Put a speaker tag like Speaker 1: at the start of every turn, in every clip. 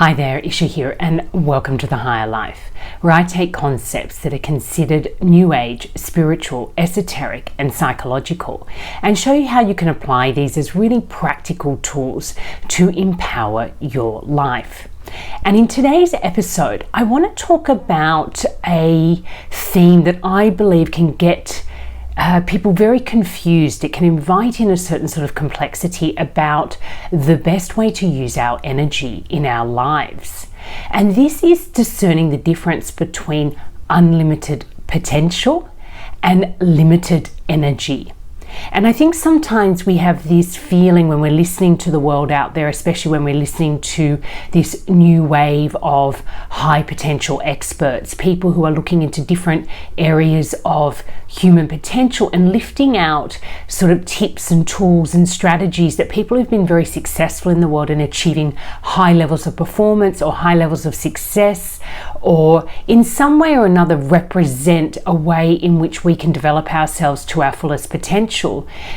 Speaker 1: Hi there, Isha here, and welcome to The Higher Life, where I take concepts that are considered new age, spiritual, esoteric, and psychological, and show you how you can apply these as really practical tools to empower your life. And in today's episode, I want to talk about a theme that I believe can get people very confused. It can invite in a certain sort of complexity about the best way to use our energy in our lives. And this is discerning the difference between unlimited potential and limited energy. And I think sometimes we have this feeling when we're listening to the world out there, especially when we're listening to this new wave of high potential experts, people who are looking into different areas of human potential and lifting out sort of tips and tools and strategies that people who've been very successful in the world and achieving high levels of performance or high levels of success, or in some way or another represent a way in which we can develop ourselves to our fullest potential.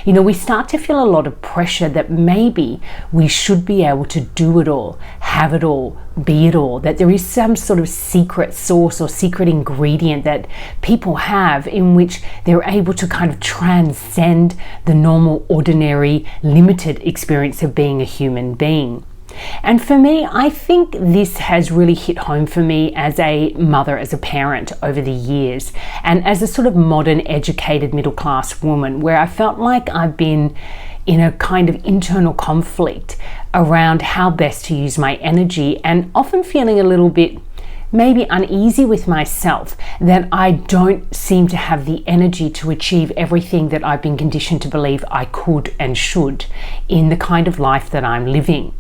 Speaker 1: You know, we start to feel a lot of pressure that maybe we should be able to do it all, have it all, be it all, that there is some sort of secret sauce or secret ingredient that people have in which they're able to kind of transcend the normal, ordinary, limited experience of being a human being. And for me, I think this has really hit home for me as a mother, as a parent over the years, and as a sort of modern, educated, middle-class woman, where I felt like I've been in a kind of internal conflict around how best to use my energy, and often feeling a little bit maybe uneasy with myself that I don't seem to have the energy to achieve everything that I've been conditioned to believe I could and should in the kind of life that I'm living.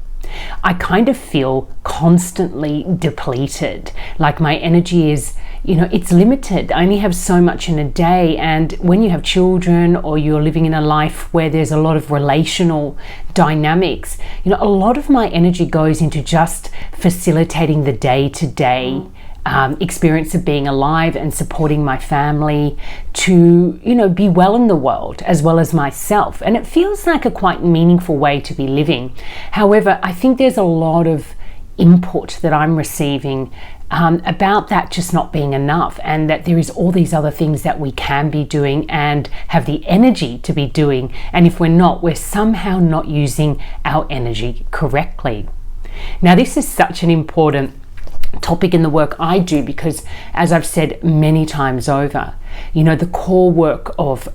Speaker 1: I kind of feel constantly depleted, like my energy is, it's limited. I only have so much in a day. And when you have children or you're living in a life where there's a lot of relational dynamics, a lot of my energy goes into just facilitating the day-to-day experience of being alive and supporting my family to, be well in the world as well as myself. And it feels like a quite meaningful way to be living. However, I think there's a lot of input that I'm receiving about that just not being enough, and that there is all these other things that we can be doing and have the energy to be doing. And if we're not, we're somehow not using our energy correctly. Now, this is such an important topic in the work I do because, as I've said many times over, the core work of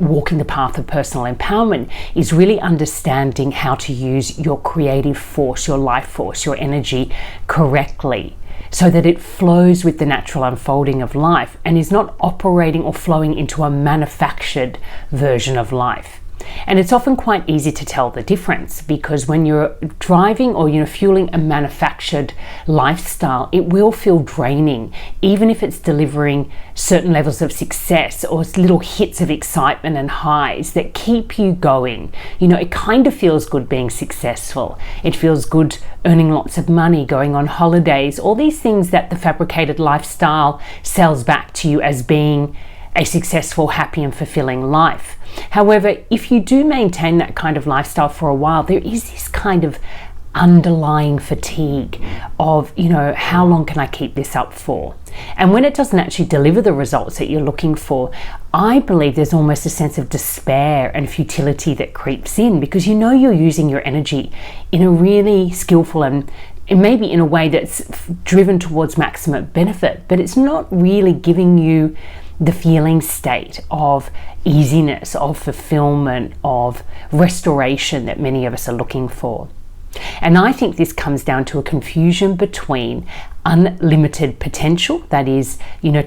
Speaker 1: walking the path of personal empowerment is really understanding how to use your creative force, your life force, your energy correctly, so that it flows with the natural unfolding of life and is not operating or flowing into a manufactured version of life. And it's often quite easy to tell the difference, because when you're driving or fueling a manufactured lifestyle, it will feel draining, even if it's delivering certain levels of success or little hits of excitement and highs that keep you going. It kind of feels good being successful. It feels good earning lots of money, going on holidays, all these things that the fabricated lifestyle sells back to you as being a successful, happy and fulfilling life. However, if you do maintain that kind of lifestyle for a while, there is this kind of underlying fatigue of, how long can I keep this up for? And when it doesn't actually deliver the results that you're looking for, I believe there's almost a sense of despair and futility that creeps in, because you're using your energy in a really skillful and maybe in a way that's driven towards maximum benefit, but it's not really giving you the feeling state of easiness, of fulfillment, of restoration that many of us are looking for. And I think this comes down to a confusion between unlimited potential, that is,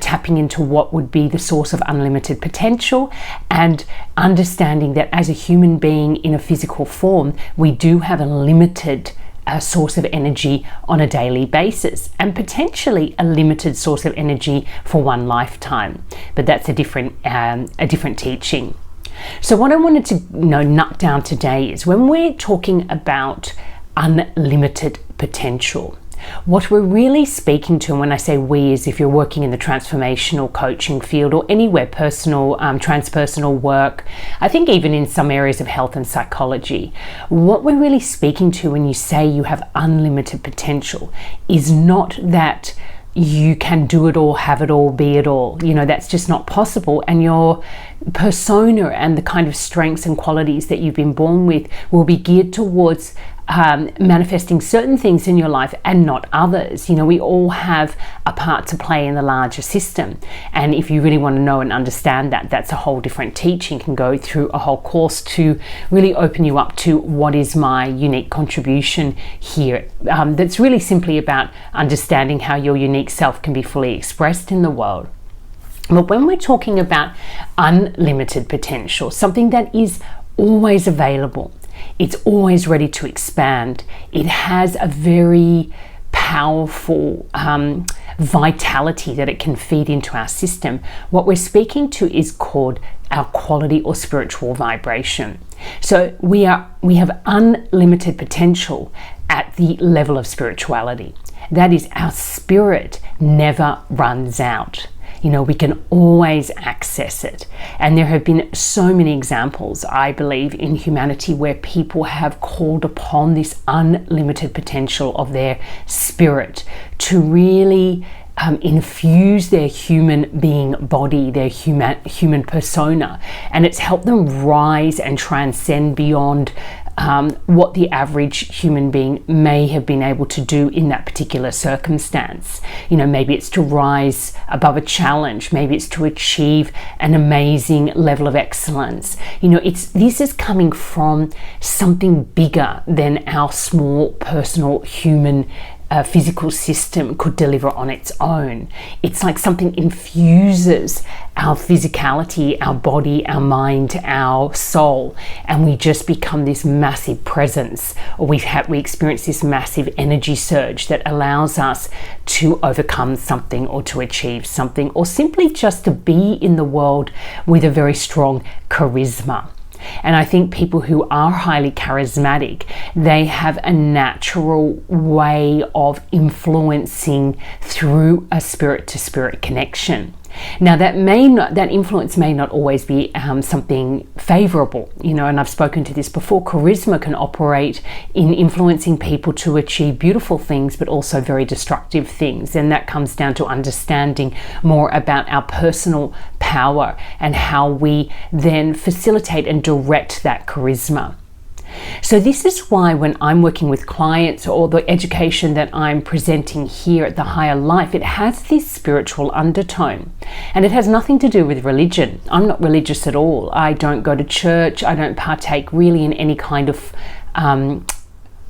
Speaker 1: tapping into what would be the source of unlimited potential, and understanding that as a human being in a physical form, we do have a limited source of energy on a daily basis, and potentially a limited source of energy for one lifetime. But that's a different teaching. So what I wanted to nut down today is, when we're talking about unlimited potential, What we're really speaking to, and when I say we, is if you're working in the transformational coaching field or anywhere personal, transpersonal work, I think even in some areas of health and psychology, what we're really speaking to when you say you have unlimited potential is not that you can do it all, have it all, be it all. You know, that's just not possible. And your persona and the kind of strengths and qualities that you've been born with will be geared towards manifesting certain things in your life and not others. You know, we all have a part to play in the larger system. And if you really want to know and understand that, that's a whole different teaching. You can go through a whole course to really open you up to what is my unique contribution here. That's really simply about understanding how your unique self can be fully expressed in the world. But when we're talking about unlimited potential, something that is always available, it's always ready to expand, it has a very powerful vitality that it can feed into our system. What we're speaking to is called our quality or spiritual vibration. So we have unlimited potential at the level of spirituality. That is, our spirit never runs out. You know, we can always access it. And there have been so many examples, I believe, in humanity where people have called upon this unlimited potential of their spirit to really infuse their human being body, their human persona. And it's helped them rise and transcend beyond what the average human being may have been able to do in that particular circumstance. You know, maybe it's to rise above a challenge, maybe it's to achieve an amazing level of excellence. You know, this is coming from something bigger than our small personal human physical system could deliver on its own. It's like something infuses our physicality, our body, our mind, our soul, and we just become this massive presence, or we experience this massive energy surge that allows us to overcome something or to achieve something, or simply just to be in the world with a very strong charisma. And I think people who are highly charismatic, they have a natural way of influencing through a spirit-to-spirit connection. Now, that influence may not always be something favorable, you know, and I've spoken to this before. Charisma can operate in influencing people to achieve beautiful things, but also very destructive things. And that comes down to understanding more about our personal power and how we then facilitate and direct that charisma. So this is why when I'm working with clients, or the education that I'm presenting here at the Higher Life, it has this spiritual undertone, and it has nothing to do with religion. I'm not religious at all. I don't go to church. I don't partake really in any kind of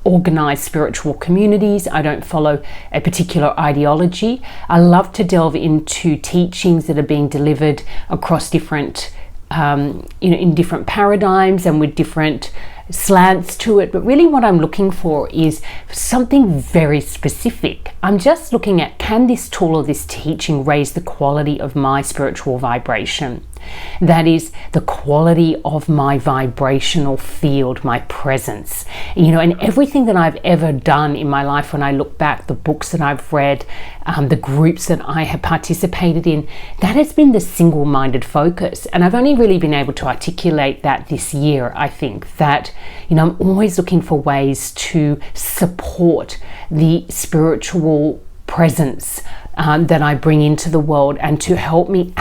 Speaker 1: organized spiritual communities. I don't follow a particular ideology. I love to delve into teachings that are being delivered across different in different paradigms and with different slants to it, but really what I'm looking for is something very specific. I'm just looking at, can this tool or this teaching raise the quality of my spiritual vibration? That is, the quality of my vibrational field, my presence. You know, and everything that I've ever done in my life, when I look back, the books that I've read, the groups that I have participated in, that has been the single-minded focus. And I've only really been able to articulate that this year. I think that, you know, I'm always looking for ways to support the spiritual presence that I bring into the world, and to help me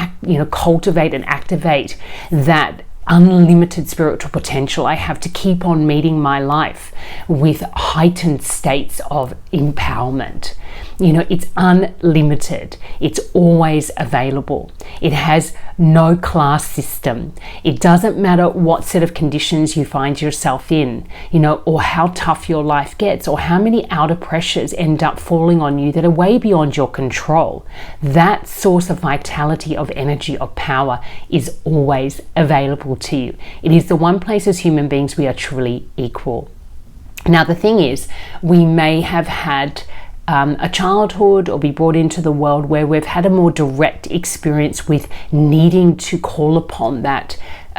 Speaker 1: cultivate and activate that unlimited spiritual potential I have to keep on meeting my life with heightened states of empowerment. You know, it's unlimited. It's always available. It has no class system. It doesn't matter what set of conditions you find yourself in, you know, or how tough your life gets, or how many outer pressures end up falling on you that are way beyond your control. That source of vitality, of energy, of power is always available to you. It is the one place as human beings we are truly equal. Now, the thing is, we may have had a childhood or be brought into the world where we've had a more direct experience with needing to call upon that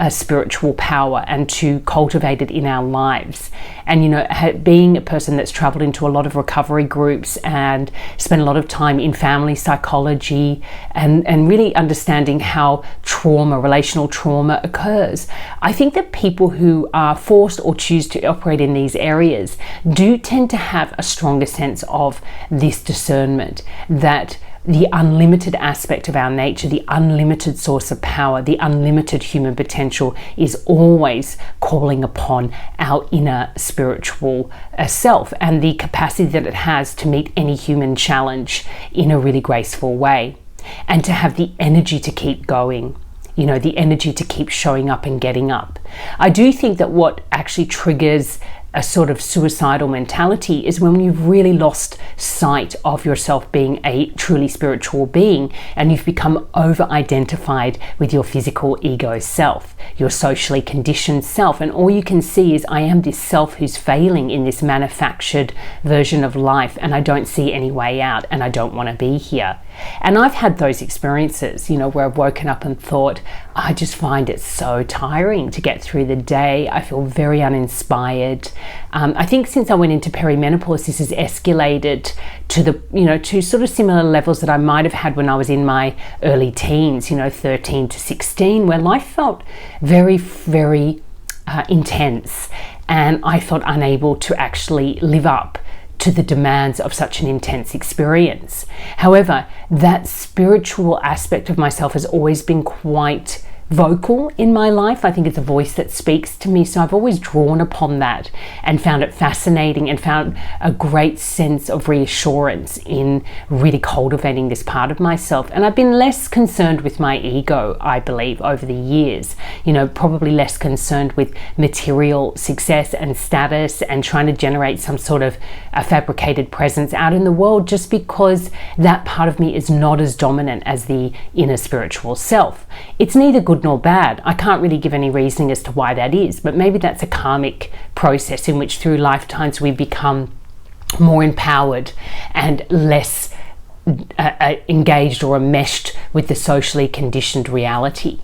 Speaker 1: spiritual power and to cultivate it in our lives. And, you know, being a person that's traveled into a lot of recovery groups and spent a lot of time in family psychology and really understanding how trauma, relational trauma occurs, I think that people who are forced or choose to operate in these areas do tend to have a stronger sense of this discernment that the unlimited aspect of our nature, the unlimited source of power, the unlimited human potential is always calling upon our inner spiritual self and the capacity that it has to meet any human challenge in a really graceful way, and to have the energy to keep going. You know, the energy to keep showing up and getting up. I do think that what actually triggers a sort of suicidal mentality is when you've really lost sight of yourself being a truly spiritual being and you've become over-identified with your physical ego self, your socially conditioned self, and all you can see is, I am this self who's failing in this manufactured version of life and I don't see any way out and I don't want to be here. And I've had those experiences, you know, where I've woken up and thought, I just find it so tiring to get through the day. I feel very uninspired. I think since I went into perimenopause, this has escalated to to sort of similar levels that I might have had when I was in my early teens, 13 to 16, where life felt very, very intense, and I felt unable to actually live up to the demands of such an intense experience. However, that spiritual aspect of myself has always been quite vocal in my life. I think it's a voice that speaks to me, so I've always drawn upon that and found it fascinating and found a great sense of reassurance in really cultivating this part of myself. And I've been less concerned with my ego, I believe, over the years, probably less concerned with material success and status and trying to generate some sort of a fabricated presence out in the world, just because that part of me is not as dominant as the inner spiritual self. It's neither good nor bad. I can't really give any reasoning as to why that is, but maybe that's a karmic process in which through lifetimes we become more empowered and less engaged or enmeshed with the socially conditioned reality.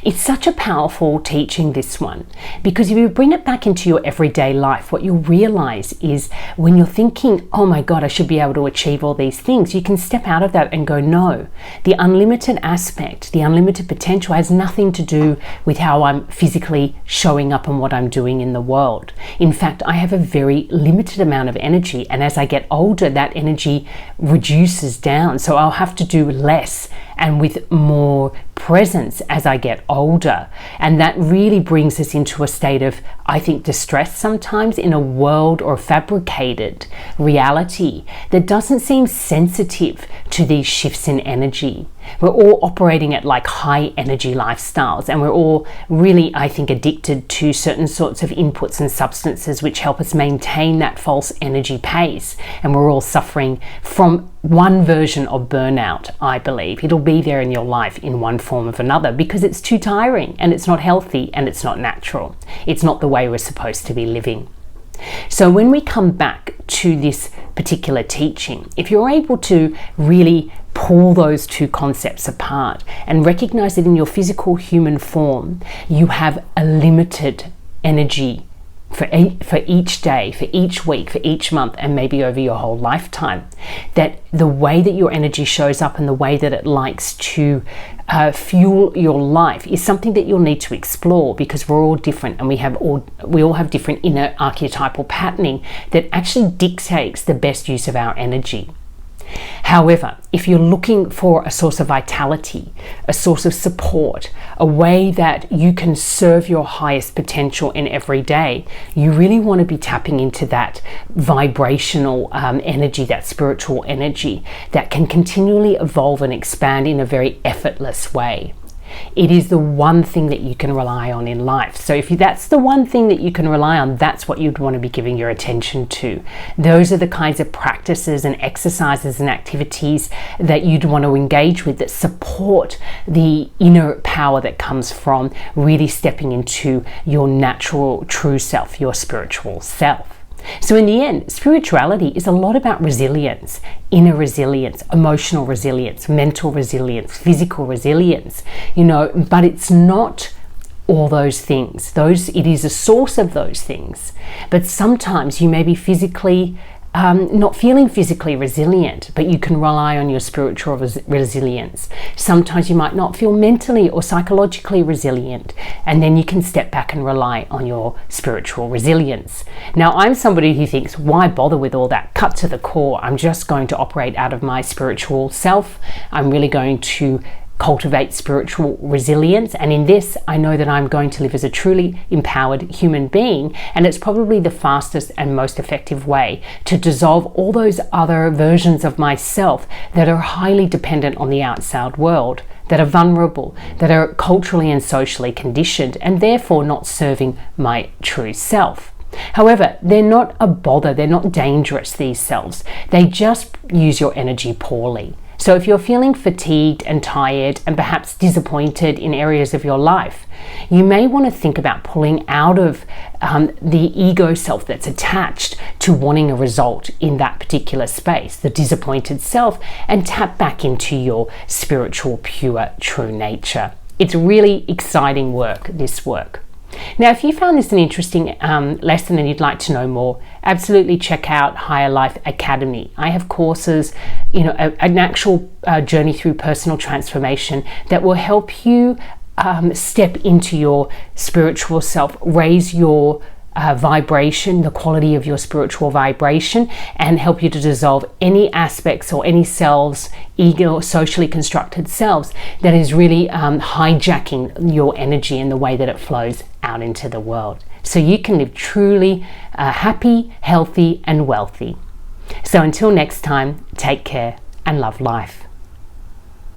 Speaker 1: It's such a powerful teaching, this one, because if you bring it back into your everyday life, what you'll realize is when you're thinking, oh my God, I should be able to achieve all these things, you can step out of that and go, no, the unlimited aspect, the unlimited potential has nothing to do with how I'm physically showing up and what I'm doing in the world. In fact, I have a very limited amount of energy, and as I get older, that energy reduces down, so I'll have to do less and with more presence as I get older. And that really brings us into a state of, I think, distress sometimes in a world or fabricated reality that doesn't seem sensitive to these shifts in energy. We're all operating at like high energy lifestyles, and we're all really, I think, addicted to certain sorts of inputs and substances which help us maintain that false energy pace. And we're all suffering from one version of burnout, I believe. It'll be there in your life in one form or another because it's too tiring and it's not healthy and it's not natural. It's not the way we're supposed to be living. So when we come back to this particular teaching, if you're able to really pull those two concepts apart and recognize that in your physical human form, you have a limited energy for each day, for each week, for each month, and maybe over your whole lifetime, that the way that your energy shows up and the way that it likes to fuel your life is something that you'll need to explore, because we're all different and we all have different inner archetypal patterning that actually dictates the best use of our energy. However, if you're looking for a source of vitality, a source of support, a way that you can serve your highest potential in every day, you really want to be tapping into that vibrational energy, that spiritual energy that can continually evolve and expand in a very effortless way. It is the one thing that you can rely on in life. So if that's the one thing that you can rely on, that's what you'd want to be giving your attention to. Those are the kinds of practices and exercises and activities that you'd want to engage with that support the inner power that comes from really stepping into your natural true self, your spiritual self. So in the end, spirituality is a lot about resilience, inner resilience, emotional resilience, mental resilience, physical resilience, but it's not all those things. It is a source of those things. But sometimes you may be physically not feeling physically resilient, but you can rely on your spiritual resilience. Sometimes you might not feel mentally or psychologically resilient, and then you can step back and rely on your spiritual resilience. Now, I'm somebody who thinks, why bother with all that? Cut to the core. I'm just going to operate out of my spiritual self. I'm really going to cultivate spiritual resilience, and in this I know that I'm going to live as a truly empowered human being, and it's probably the fastest and most effective way to dissolve all those other versions of myself that are highly dependent on the outside world, that are vulnerable, that are culturally and socially conditioned, and therefore not serving my true self. However, they're not a bother, they're not dangerous, these selves. They just use your energy poorly. So if you're feeling fatigued and tired and perhaps disappointed in areas of your life, you may want to think about pulling out of the ego self that's attached to wanting a result in that particular space, the disappointed self, and tap back into your spiritual, pure, true nature. It's really exciting work, this work. Now, if you found this an interesting lesson and you'd like to know more, absolutely check out Higher Life Academy. I have courses, an actual journey through personal transformation that will help you step into your spiritual self, raise your vibration, the quality of your spiritual vibration, and help you to dissolve any aspects or any selves, ego or socially constructed selves that is really hijacking your energy in the way that it flows out into the world, so you can live truly happy, healthy, and wealthy. So until next time, take care and love life.